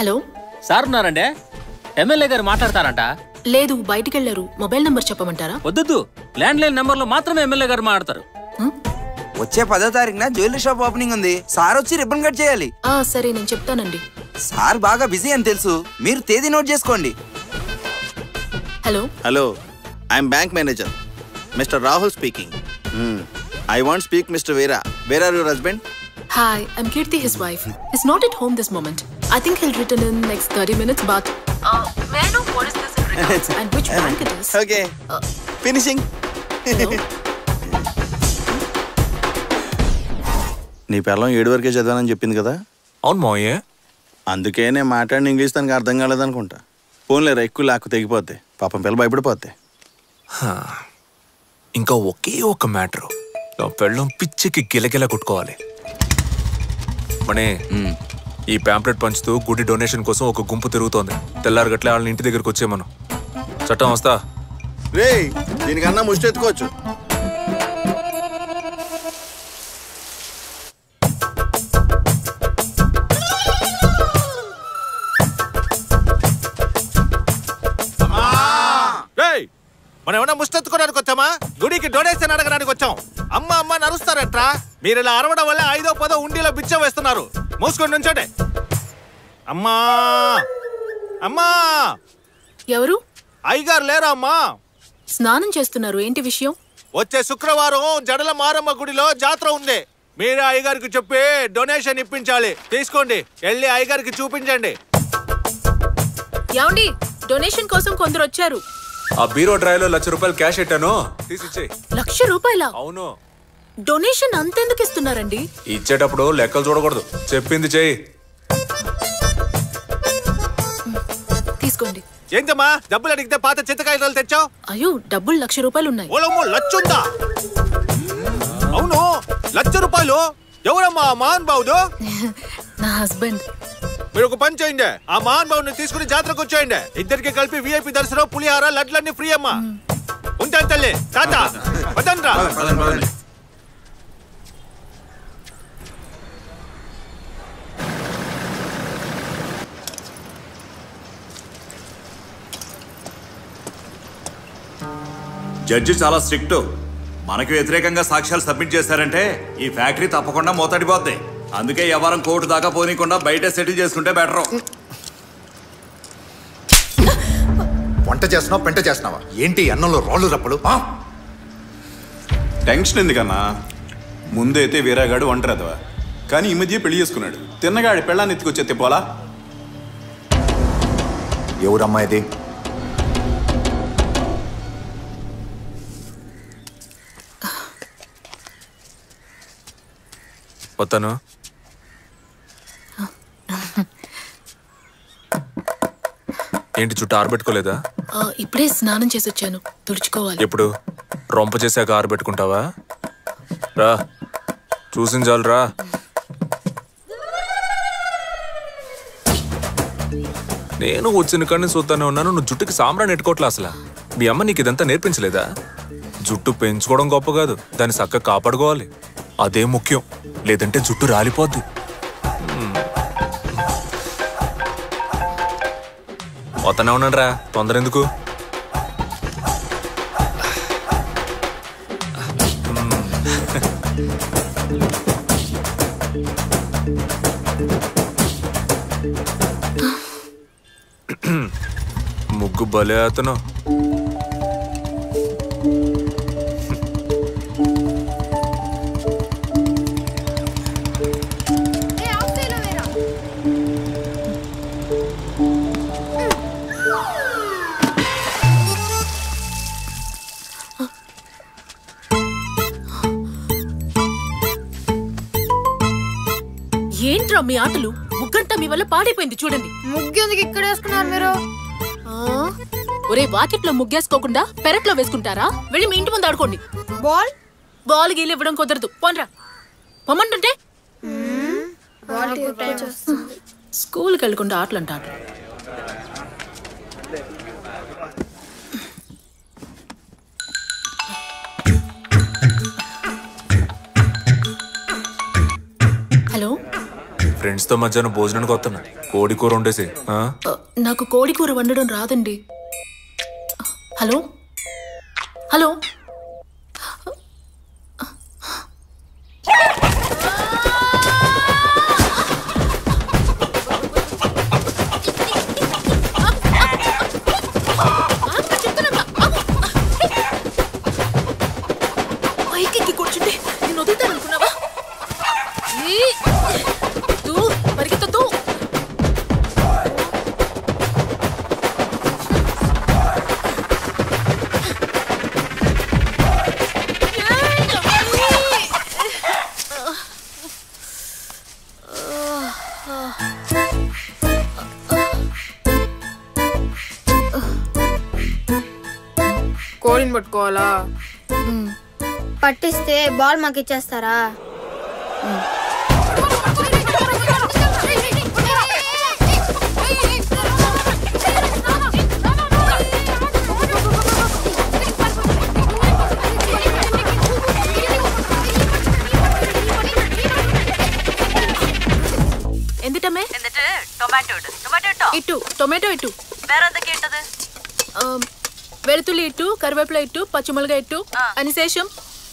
Hello sir ఉన్నారండి? MLA గారు మాట్లాడతారంట. లేదు, బయటికి వెళ్ళారు. మొబైల్ నంబర్ చెప్పమంటారా? వద్దు, ల్యాండ్ లైన్ నెంబర్ లో మాత్రమే ఎమ్మెల్యే గారు మాట్లాడతారు. వచ్చే 10వ తారీఖున జ్యువెలరీ షాప్ ఓపెనింగ్ ఉంది. సార్ వచ్చి రిబ్బన్ కట్ చేయాలి. సరే, నేను చెప్తానండి. సార్ బాగా బిజీ అని తెలుసు, మీరు తేదీ నోట్ చేసుకోండి. Hello, I'm bank manager mister Rahul speaking. I want to speak Mr. Vera. Where are your husband? Hi, I'm Kirti, his wife. He's not at home this moment. I think he'll return in next 30 minutes, but may I know what is this in regards and which bank it is? Okay. Finishing. నీ పిల్లం 7 వరకే చదివానని చెప్పింది కదా? అవును మావయ్య. అందుకే నేను మాట్లాడిన ఇంగ్లీష్ తనకు అర్థం కాలేదనుకుంటా. ఫోన్లేరా, ఎక్కువ లాక్కు తెగిపోద్ది. పాపం పిల్ల భయపడిపోద్ది. ఇంకా ఒకే ఒక మ్యాటరు, నా పెళ్ళం పిచ్చికి గిలగిల కొట్టుకోవాలి. మనే, ఈ ప్యాంప్లెట్ పంచుతూ గుడి డొనేషన్ కోసం ఒక గుంపు తిరుగుతోంది. తెల్లారగట్లే వాళ్ళని ఇంటి దగ్గరికి వచ్చేమను. చట్టం వస్తా రే, దీనికన్నా ముష్టి ఎత్తుకోవచ్చు. మనం ఏమన్నా ముష్టెత్తుకోవడానికి వచ్చామా? గుడికి డొనేషన్ అడగడానికి వచ్చాం. అమ్మ నరుస్తారట్రా. మీరు ఇలా అరవడం వల్ల 5వ 10వ ఉండిలో బిచ్చం వేస్తున్నారు. మూసుకొని నుంచోండి. అమ్మా ఎవరు? అయ్యగారు లేరా అమ్మా? స్నానం చేస్తున్నారు. ఏంటి విషయం? వచ్చే శుక్రవారం జడల మారమ్మ గుడిలో జాతర ఉంది. మీరే అయ్యగారికి చెప్పి డొనేషన్ ఇప్పించాలి. తీసుకోండి, వెళ్ళి అయ్యగారికి చూపించండి. ఏమండి, డొనేషన్ కోసం కొందరు వచ్చారు. ఆ బీరో డ్రైవ్లో ₹1,00,000 క్యాష్ పెట్టాను, తీసిచ్చేయి. ₹1,00,000? అవును. డొనేషన్ అంతెందుకు ఇస్తున్నారండి? ఇచ్చేటప్పుడు లెక్కలు చూడకూడదు, చెప్పింది చెయ్యి. తీసుకోండి. ఏంటమ్మా, డబ్బులు అడిగితే పాత చింతకాయలు తెచ్చావు? అయ్యో, డబ్బులు ₹1,00,000 ఉన్నాయి. ఓలమ్మో, లచ్చుందా? అవును, ₹1,00,000. ఎవరమ్మా మహాన్ బాబుడు? నా హస్బెండ్. మీరు ఒక పని చేయండి, ఆ మహాన్ బాబుని తీసుకుని జాతరకు వచ్చేయండి. ఇద్దరికి కలిపి VIP దర్శనం, పులిహార, లడ్లన్నీ ఫ్రీ అమ్మా. ఉంటాను తల్లి, తాత వదనరా. జడ్జి చాలా స్ట్రిక్ట్. మనకి వ్యతిరేకంగా సాక్ష్యాలు సబ్మిట్ చేశారంటే ఈ ఫ్యాక్టరీ తప్పకుండా మూతడిపోద్ది. అందుకే ఎవరం కోర్టు దాకా పోనీకుండా బయట సెటిల్ చేసుకుంటే బెటరు. వంట చేస్తున్నావా, పెంట చేస్తున్నావా? ఏంటి అన్నంలో రాళ్ళు రప్పలు? టెన్షన్ ఎందుకన్నా? ముందైతే వీరాగాడు ఒంటరిదవా, కానీ ఈ మధ్య పెళ్లి చేసుకున్నాడు. తిన్నగాడి పెళ్ళాన్ని ఎత్తుకొచ్చే తిప్పాలా? ఎవరమ్మా ఇది? వస్తాను. ఏంటి, చుట్టూ ఆరబెట్టుకోలేదా? ఇప్పుడే స్నానం చేసి వచ్చాను, తుడుచుకోవాలి. ఎప్పుడు? రొంప చేశాక ఆరబెట్టుకుంటావా? రా, చూసింది చాలు రా. నేను వచ్చిన కాడిని చూస్తానే ఉన్నాను, నువ్వు జుట్టుకి సాంబ్రాన్ని నెట్టుకోవట్లే. అసలు మీ అమ్మ నీకు ఇదంతా నేర్పించలేదా? జుట్టు పెంచుకోవడం గొప్ప కాదు, దాన్ని చక్కగా కాపాడుకోవాలి, అదే ముఖ్యం. లేదంటే జుట్టు రాలిపోద్ది. వస్తానే ఉన్నాను రా, తొందర ఎందుకు? ముగ్గు భలే అతను. ఏంట్రా మీ ఆటలు? ముగ్గంతా మీ వల్ల పాడైపోయింది చూడండి. ముగ్గెందుకు ఇక్కడ వేసుకున్నారు మీరు? ఒరే, వాకిట్లో ముగ్గేసుకోకుండా పెరట్లో వేసుకుంటారా? వెళ్ళి మీ ఇంటి ముందు ఆడుకోండి. బాల్ గీలు ఇవ్వడం కుదరదు, పోన్రా. పొమ్మంటుంటే స్కూల్కి వెళ్ళకుండా ఆటలు అంటాడు. ఫ్రెండ్స్ తో మధ్యాహ్నం భోజనానికి వస్తున్నా. కోడి కూర వండేసి. నాకు కోడి కూర వండడం రాదండి. హలో హలో పైకి కూర్చుంటే నేను వదులుతాననుకున్నావా? పరిగెత్తద్దు. కోడిని పట్టుకోవాలా? పట్టిస్తే బాల్ మాకు ఇచ్చేస్తారా? എന്തിട്ടമ്മേ? എന്നിട്ട് ടൊമാറ്റോ ഇട്ടു. ഇട്ടു ടൊമാറ്റോ ഇട്ടു. വേറെ എന്തൊക്കെയാ ഇട്ടത്? വെളുത്തുള്ളി ഇട്ടു, കറിവേപ്പില ഇട്ടു, പച്ചമുളക് ഇട്ടു. അതിനുശേഷം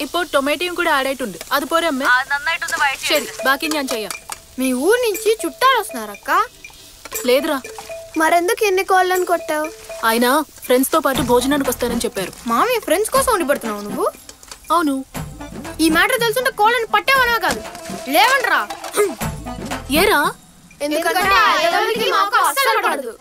ഇപ്പോൾ ടൊమాറ്റോയും കൂടെ ആഡ് ആയിട്ടുണ്ട്. അതുപോലെ അമ്മേ? നന്നായിട്ടൊന്ന് വഴറ്റി. ശരി, బాకీ ഞാൻ ചെയ്യാം. మీ ఊరు నుంచి చుట్టాలు వస్తున్నారక్క? లేదురా. మరెందుకు ఎన్ని కోళ్ళని కొట్టావు? ఆయన ఫ్రెండ్స్ తో పాటు భోజనానికి వస్తారని చెప్పారు. మామయ్య ఫ్రెండ్స్ కోసం ఉండి పడుతున్నావు నువ్వు? అవును. ఈ మ్యాటర్ తెలుసుంటే కోళ్ళని పట్టేవనా కాదు. లేవండ్రా. ఏరా? ఎందుకంటే మాకు అస్సలు పడదు.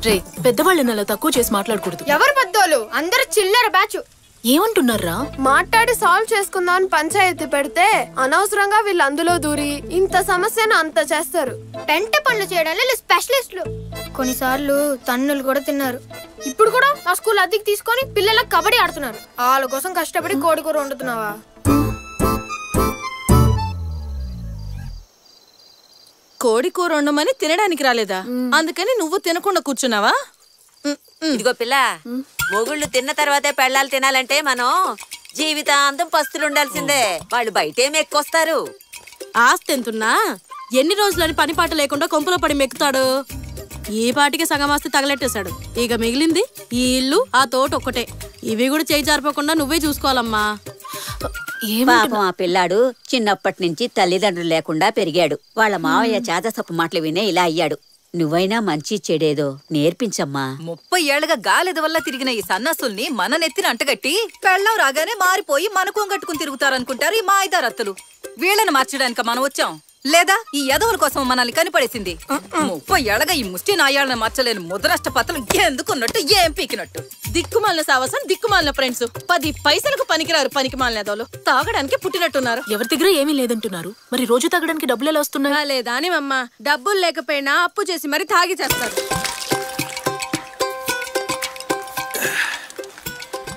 రే, పెద్దవాళ్ళని అలా తక్కువ చేసి మాట్లాడకూడదు. ఎవరు పెద్దోళ్ళు? అందరూ చిల్లర బ్యాచ్. ఏమంటున్నారా? మాట్లాడి సాల్వ్ చేసుకుందామని పంచాయతీ పెడితే అనవసరంగా వీళ్ళు అందులో దూరి ఇంత సమస్యను అంత చేస్తారు. పెంట పనులు చేయడానికి స్పెషలిస్టులు. కొన్నిసార్లు తన్నులు కూడా తిన్నారు. ఇప్పుడు కూడా మా స్కూల్ అద్దెకి తీసుకొని పిల్లలకు కబడ్డీ ఆడుతున్నారు. వాళ్ళ కోసం కష్టపడి కోడి కూర వండుతున్నావా? కోడి కూర వండమని తినడానికి రాలేదా? అందుకని నువ్వు తినకుండా కూర్చున్నావా? ఇదిగో పిల్ల, మొగుళ్ళు తిన్న తర్వాతే పెళ్ళాలు తినాలంటే మనం జీవితాంతం పస్తులు ఉండాల్సిందే. వాళ్ళు బయటేం ఎక్కువస్తారు. ఆస్తి ఎంతున్నా ఎన్ని రోజులని పని పాట లేకుండా కొంపలో పడి మెక్కుతాడు. ఈ పాటికి సగం ఆస్తి తగలెట్టేశాడు. ఇక మిగిలింది ఈ ఇల్లు, ఆ తోట ఒక్కటే. ఇవి కూడా చేయి జారిపోకుండా నువ్వే చూసుకోవాలమ్మా. పాపం ఆ పిల్లాడు చిన్నప్పటి నుంచి తల్లిదండ్రులు లేకుండా పెరిగాడు. వాళ్ళ మావయ్య చేతసప్పు మాటలు వినే ఇలా అయ్యాడు. నువ్వైనా మంచి చెడేదో నేర్పించమ్మా. 30 ఏళ్లుగా గాలిద వల్ల తిరిగిన ఈ సన్నాసుల్ని మన నెత్తిన అంటగట్టి పెళ్ళం రాగానే మారిపోయి మనకు కట్టుకుని తిరుగుతారనుకుంటారు ఈ మాయిదారత్తులు. వీళ్ళని మార్చడానికి మనం వచ్చాం, లేదా ఈ యదవుల కోసం మనల్ని కనిపడేసింది. 30 ఏళ్లుగా ఈ ముష్టి నాయాళ్ళని మార్చలేని ముద్రష్ట పత్రం ఎందుకున్నట్టు ఏం పీకినట్టు. దిక్కుమాలిన సావసం, దిక్కుమాలిన ఫ్రెండ్స్. 10 పైసలకు పనికిరారు పనికి మాలిన యదవులు. తాగడానికి పుట్టినట్టున్నారు. ఎవరి దగ్గర ఏమీ లేదంటున్నారు. మరి రోజు తాగడానికి డబ్బులు ఎలా వస్తున్నాయి? లేదా అని అమ్మ, డబ్బులు లేకపోయినా అప్పు చేసి మరి తాగి చేస్తారు.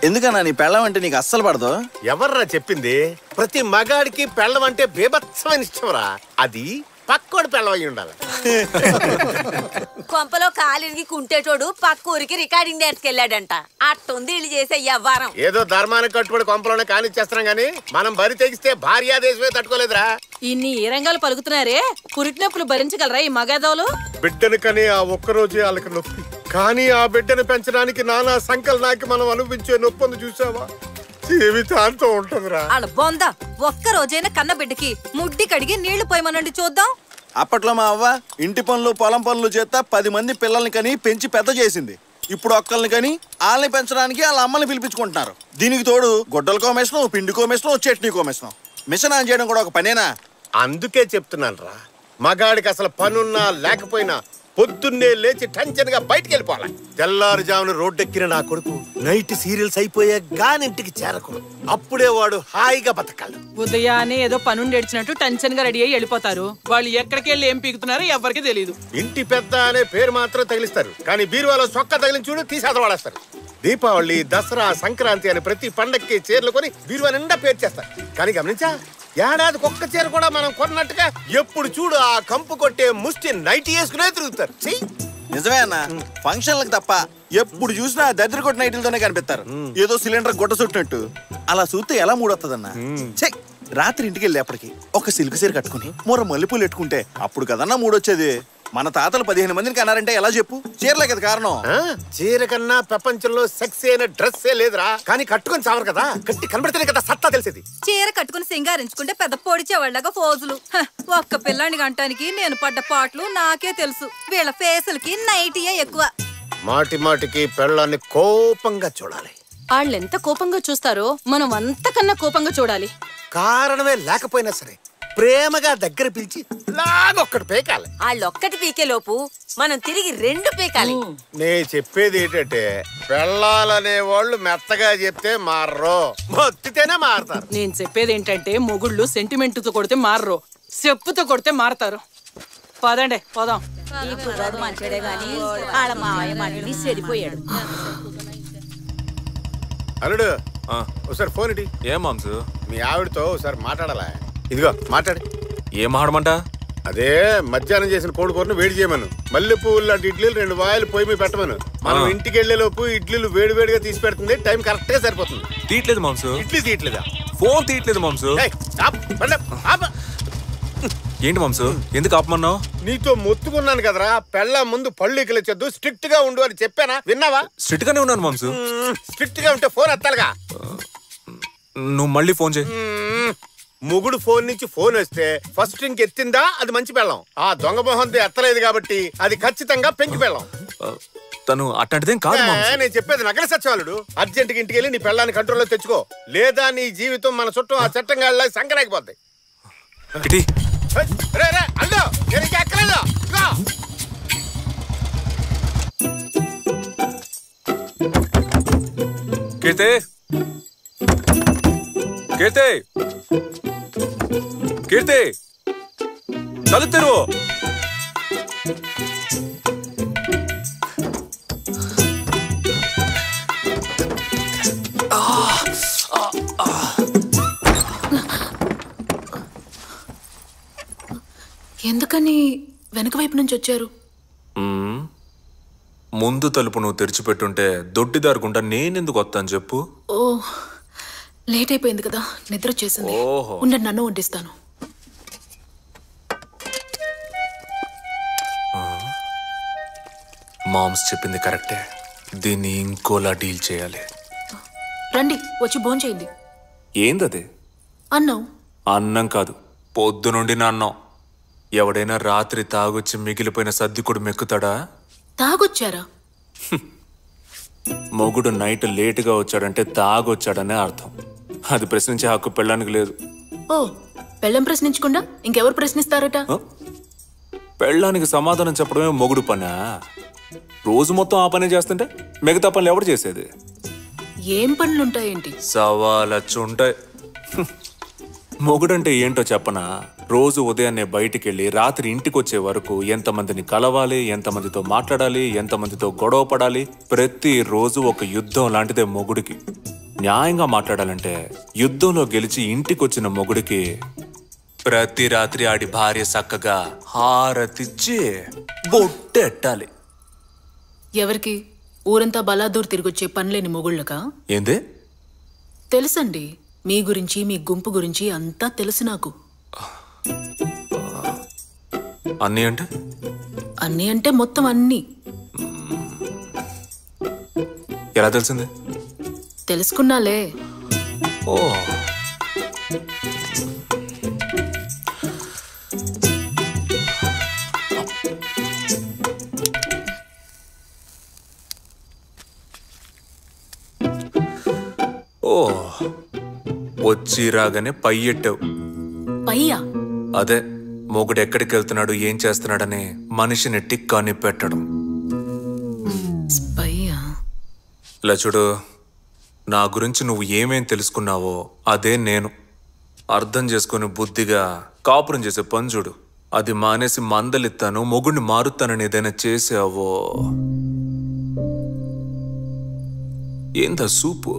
ఎందుకన్నా నీ పెళ్ళం అంటే నీకు అస్సలు పడదు? ఎవర్రా చెప్పింది? ప్రతి మగాడికి పెళ్ళం అంటే బేభత్సమైన ఇష్టంరా. అది పక్కోడు పెళ్ళం అయి ఉండాలి. కొంపలో కాలిరిగి కుంటేటోడు పక్క ఊరికి రికార్డింగ్ నేర్చుకెళ్ళాడంట. అట్టుంది ఇల్లు చేసే వ్యవహారం. ఏదో ధర్మానికి కట్టుబడి కొంపలోనే కానిచ్చేస్తున్నాం గానీ మనం బరి తెగిస్తే భార్యాదేశమే తట్టుకోలేదురా. ఇన్ని ఏ రంగాలు పలుకుతున్నారే, పురిటినొప్పులు భరించగలరా ఈ మగదవులు? బిడ్డను కని ఆ ఒక్కరోజే వాళ్ళకి నొప్పి, కానీ ఆ బిడ్డను పెంచడానికి నానా సంకలనాకి మనం అనుభవించే నొప్పిని చూసావా? జీవితాంతం ఉంటుందిరా. వాళ్ళ బొంద ఒక్క రోజైనా కన్న బిడ్డకి ముడ్డి కడిగి నీళ్లు పోయమనండి చూద్దాం. అప్పట్లో మా అవ్వ ఇంటి పనులు పొలం పనులు చేస్తా 10 మంది పిల్లల్ని కని పెంచి పెద్ద చేసింది. ఇప్పుడు ఒక్కల్ని కని వాళ్ళని పెంచడానికి వాళ్ళ అమ్మని పిలిపించుకుంటున్నారు. దీనికి తోడు గొడ్డలకో మిషను, పిండికో మిషను, చట్నీకో మిషను. మిషన్ ఆన్ చేయడం కూడా ఒక పనేనా? అందుకే చెప్తున్నాను రా, మగాడికి అసలు పనున్నా లేకపోయినా పొద్దున్నే లేచి టెన్షన్ గా బయటికి వెళ్ళిపోవాలి. తెల్లారుజామున రోడ్డెక్కిన నా కొడుకు నైట్ సీరియల్స్ అయిపోయా గానింటికి చేరకూడదు. అప్పుడే వాడు హాయిగా బతకాలి. ఉదయాన్నే ఏదో పనుండి ఏడ్చినట్టు టెన్షన్ గా రెడీ అయ్యి వెళ్ళిపోతారు. వాళ్ళు ఎక్కడికి వెళ్ళి ఏం పీకుతున్నారో ఎవరికి తెలియదు. ఇంటి పెద్ద అనే పేరు మాత్రం తగిలిస్తారు, కానీ బీరువాలో సొక్క తగిలించి చూడు తీసేత వాడేస్తారు. దీపావళి, దసరా, సంక్రాంతి అని ప్రతి పండక్కి చీరలు కొని బీరువా నిండా పేరు చేస్తారు. కానీ గమనించా, ఏడాదికి ఒక్క చీర కూడా మనం కొన్నట్టుగా ఎప్పుడు చూడు ఆ కంపు కొట్టే ముష్టి నైట్ వేసుకునే తిరుగుతారు. నిజమే అన్న, ఫంక్షన్లకు తప్ప ఎప్పుడు చూసినా దద్దరి కొట్టిన నైట్లతోనే కనిపిస్తారు. ఏదో సిలిండర్ గొడ్డ చుట్టినట్టు. అలా చూస్తే ఎలా మూడొస్తుందన్నా? రాత్రి ఇంటికి వెళ్ళేప్పటికి ఒక సిల్క్ సీర కట్టుకుని మూర మల్లెపూలు పెట్టుకుంటే అప్పుడు కదన్నా మూడొచ్చేది. మన తాతలు 15 మందిని కన్నారంటే ఎలా చెప్పు? చీరలే కదా కారణం. చీర కన్నా ప్రపంచంలో సెక్స్ అయిన డ్రెస్సే లేదురా. కానీ కట్టుకొని చావరు కదా, కట్టి కనబడితేనే కదా సత్తా తెలిసేది. చీర కట్టుకుని సింగారించుకుంటే పెద్ద పొడిచేవాళ్ళగా ఫోజులు. ఒక్క పిల్లాన్ని గంటానికి నేను పడ్డ పాటలు నాకే తెలుసు. వీళ్ళ ఫేసులకి నైటీయే ఎక్కువ. మాటి మాటికి పెళ్ళాన్ని కోపంగా చూడాలి. వాళ్ళెంత కోపంగా చూస్తారో మనం అంతకన్నా కోపంగా చూడాలి. కారణమే లేకపోయినా సరే ప్రేమగా దగ్గర పిలిచి లాగొక్కటి పీకాలి. వాళ్ళొక్కటి పీకే లోపు మనం తిరిగి 2 పీకాలి. నే చెప్పేది ఏంటంటే పెళ్ళాలనే వాళ్ళు మెత్తగా చెప్తే మారరు, మొత్తితేనే మారతారు. నేను చెప్పేది ఏంటంటే మొగుళ్ళు సెంటిమెంట్తో కొడితే మారరు, చెప్పుతో కొడితే మారతారు. పదండి పోదాం. ఈ కుర్రాడు మంచిడే గాని వాళ్ళ మావయ్య మాటని చెడిపోయాడు. అల్లుడు ఒకసారి ఫోన్ ఇటీ. ఏం మాంసు? మీ ఆవిడతో ఒకసారి మాట్లాడాలా? ఇదిగో మాట్లాడి. ఏం మాట్లాడమంట? అదే మధ్యాహ్నం చేసిన కోడికూరను వేడి చేయమను. మల్లె పువ్వులు లాంటి ఇడ్లీలు 2 వాయిలు పొయ్యి మీద పెట్టమను. మనం ఇంటికి వెళ్లే లోపు ఇడ్లీలు వేడి వేడిగా తీసి పెడుతుంది. టైం కరెక్ట్ గా సరిపోతుంది. తీయట్లేదు మాంసు. ఇడ్లీ తీయట్లేదా? ఫోన్ తీయట్లేదు మాంసు. ఏంటి మాంసు, ఎందుకు ఆపమన్నావు? నీతో మొత్తుకున్నాను కదరా, పెళ్ళ ముందు పళ్ళు ఇకలొచ్చొద్దు, స్ట్రిక్ట్ గా ఉండు అని చెప్పానా? విన్నావా? స్ట్రిక్ట్ గానే ఉన్నాను మాంసు. స్ట్రిక్ట్ గా ఉంటే ఫోన్ ఎత్తాలిగా. నువ్వు మళ్ళీ ఫోన్ చేయి. మొగుడు ఫోన్ నుంచి ఫోన్ వస్తే ఫస్ట్ రింగ్ ఎత్తిందా అది మంచి పెళ్ళం. ఆ దొంగ మొహంతో ఎత్తలేదు కాబట్టి అది ఖచ్చితంగా పెంకి పెళ్ళం. తను అట్లాంటిదేం కాదు. నేను చెప్పేది నగర సచివాలుడు. అర్జెంట్ గా ఇంటికి వెళ్ళి నీ పెళ్ళాన్ని కంట్రోల్లో తెచ్చుకో, లేదా నీ జీవితం మన చుట్టూ ఆ చట్టంగా సంకరాకిపోద్ది. అల్లు నేను ఇంకా ఎక్కలేదు. కీర్తి, కీర్తి, కీర్తి, కళ్ళు తెరువు. ఎందుకని వెనక వైపు నుంచి వచ్చారు? ముందు తలుపు నువ్వు తెరిచిపెట్టుంటే దొడ్డిదారుకుంటా నేనెందుకు వస్తాను చెప్పు? ఓ లేట్ అయిపోయింది కదా, నిద్ర వచ్చేసింది. ఉండండి, నన్ను వండిస్తాను. మామ్స్ చెప్పింది కరెక్టే. దీన్ని ఇంకోలా డీల్ చేయాలి. రండి, వచ్చి భోంచేయండి. ఏందది? అన్నం. అన్నం కాదు, పొద్దు నుండి నా అన్నం. ఎవడైనా రాత్రి తాగొచ్చి మిగిలిపోయిన సర్దికుడు మెక్కుతాడా? తాగొచ్చారా? మొగుడు నైట్ లేటుగా వచ్చాడంటే తాగొచ్చాడనే అర్థం. అది ప్రశ్నించే హక్కు పెళ్ళానికి లేదు. ఓ, పెళ్ళం ప్రశ్నించకుండా ఇంకెవరు ప్రశ్నిస్తారట? పెళ్ళానికి సమాధానం చెప్పడమే మొగుడు పనా? రోజు మొత్తం ఆ పనే చేస్తుంటే మిగతా పనులు ఎవరు చేసేది? ఏం పనులుంటాయేంటి? సవాలచ్చుంటాయి. మొగుడంటే ఏంటో చెప్పనా? రోజు ఉదయాన్నే బయటికెళ్ళి రాత్రి ఇంటికి వచ్చే వరకు ఎంతమందిని కలవాలి, ఎంతమందితో మాట్లాడాలి, ఎంతమందితో గొడవ పడాలి. ప్రతిరోజు ఒక యుద్ధం లాంటిదే మొగుడికి. న్యాయంగా మాట్లాడాలంటే యుద్ధంలో గెలిచి ఇంటికొచ్చిన మొగుడికి ప్రతి రాత్రి ఆడి భార్య చక్కగా హారతిచ్చి బొట్టెట్టాలి. ఎవరికి? ఊరంతా బలాదూర్ తిరిగొచ్చే పనిలేని మొగుళ్ళకా? ఏందే? తెలుసండి, మీ గురించి మీ గుంపు గురించి అంతా తెలుసు నాకు. అన్నీ అంటే? అన్నీ అంటే మొత్తం అన్నీ. ఎలా తెలిసింది? తెలుసుకున్నాలే. ఓ, ఓ, వచ్చి రాగానే పై ఎట్టావు. పయ్యా? అదే, మొగుడు ఎక్కడికి వెళ్తున్నాడు, ఏం చేస్తున్నాడని మనిషిని టిక్కాని పెట్టడం. ఇలా చూడు, నా గురించి నువ్వు ఏమేం తెలుసుకున్నావో అదే నేను. అర్థం చేసుకుని బుద్ధిగా కాపురం చేసే పని చూడు. అది మానేసి మందలిస్తాను, మొగుడిని మారుతానని ఏదైనా చేసావో ఏందా సూపు?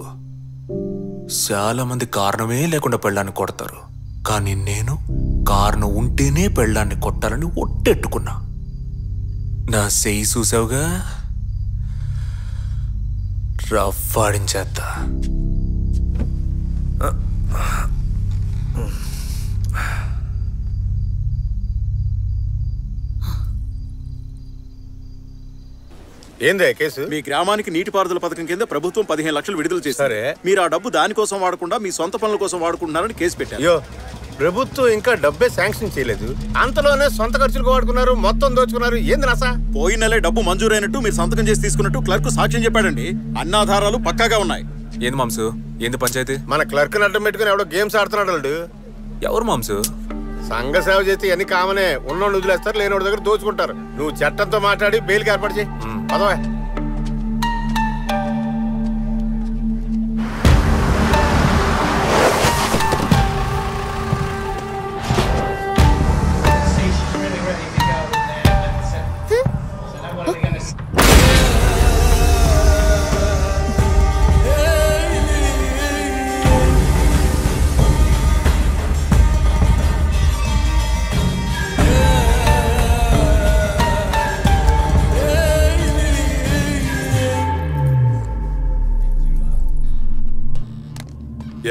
చాలా మంది కారణమే లేకుండా పెళ్ళాన్ని కొడతారు, కానీ నేను కారణం ఉంటేనే పెళ్ళాన్ని కొట్టాలని ఒట్టెట్టుకున్నా. నా సెయ్యి చూసావుగా, రఫ్ ఆడించేద్దా. ఏందే కేసు? మీ గ్రామానికి నీటిపారుదల పథకం కింద ప్రభుత్వం 15 లక్షలు విడుదల చేశారు. మీరు ఆ డబ్బు దానికోసం వాడకుండా మీ సొంత పనుల కోసం వాడుకుంటున్నారని కేసు పెట్టారు. అయ్యో, ప్రభుత్వం ఇంకా డబ్బే శాంక్షన్ చేయలేదు, అంతలోనే సొంత ఖర్చులకు వాడుకున్నారు, మొత్తం దోచుకున్నారు. ఏంది నాసా? పోయిన నెలే డబ్బు మంజూరైనట్టు మీరు సంతకం చేసి తీసుకున్నట్టు క్లర్క్ సాక్ష్యం చెప్పాడండి. అన్నాధారాలు పక్కాగా ఉన్నాయి. ఏంది మాంసు? ఏంది పంచాయతీ? మన క్లర్క్ అడ్డం పెట్టుకుని ఎవడో గేమ్స్ ఆడుతున్నాడు. ఎవరు మాంసు? సంఘ సేవ చేస్తే అన్ని కామనే. ఉన్నోళ్ళు వదిలేస్తారు, లేనోడి దగ్గర దోచుకుంటారు. నువ్వు చట్టంతో మాట్లాడి బెయిల్కి ఏర్పాటు చేయి. పదవా.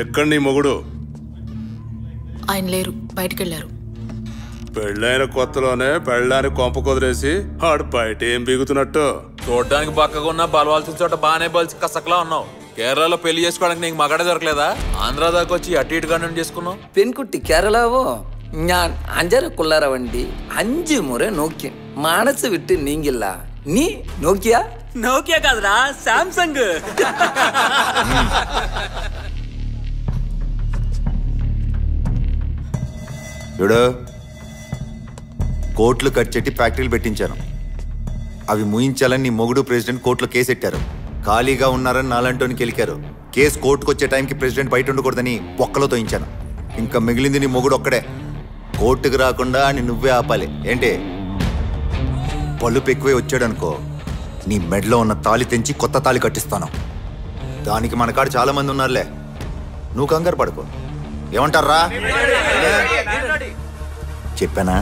ఎక్కడ నీ మొగుడు? ఆయన లేరు, బయటికెళ్లారు. పెళ్ళైన కొత్తలోనే పెళ్ళాన్ని కొంప కుదిరేసి ఆడు బయట ఏం బిగుతున్నట్టు. చూడడానికి పక్కగా ఉన్న బలవాల్సిన చోట బాగానే బలిసి కసకలా ఉన్నావు. కేరళలో పెళ్లి చేసుకోవడానికి నీకు మగడే దొరకలేదా? ఆంధ్ర దాకా వచ్చి అటు ఇటుగా చేసుకున్నావు. പെൺകുട്ടി കേരളാവോ? ഞാൻ 5 കൊള്ളാറ വണ്ടി 5 മുறை നോക്കി മനസ്സ് വിട്ട് നീങ്ങില്ല. നീ നോക്കിയാ? నోకియా కాదురా, సామ్సంగ్. చూడు, కోట్లు కట్ ఫ్యాక్టరీలు పెట్టించాను. అవి ముయించాలని నీ మొగుడు ప్రెసిడెంట్ కోర్టులో కేసు ఎట్టారు. ఖాళీగా ఉన్నారని నాలంటోని కెలికారు. కేసు కోర్టుకు వచ్చే టైంకి ప్రెసిడెంట్ బయట ఉండకూడదని ఒక్కలో తోయించాను. ఇంకా మిగిలింది నీ మొగుడు ఒక్కడే. కోర్టుకు రాకుండా అని నువ్వే ఆపాలి. ఏంటి పలుపు ఎక్కువే వచ్చాడనుకో, నీ మెడలో ఉన్న తాళి తెంచి కొత్త తాళి కట్టిస్తాను. దానికి మన కాడ చాలా మంది ఉన్నారులే, నువ్వు కంగారు పడుకో. ఏమంటారా? చెప్పానా?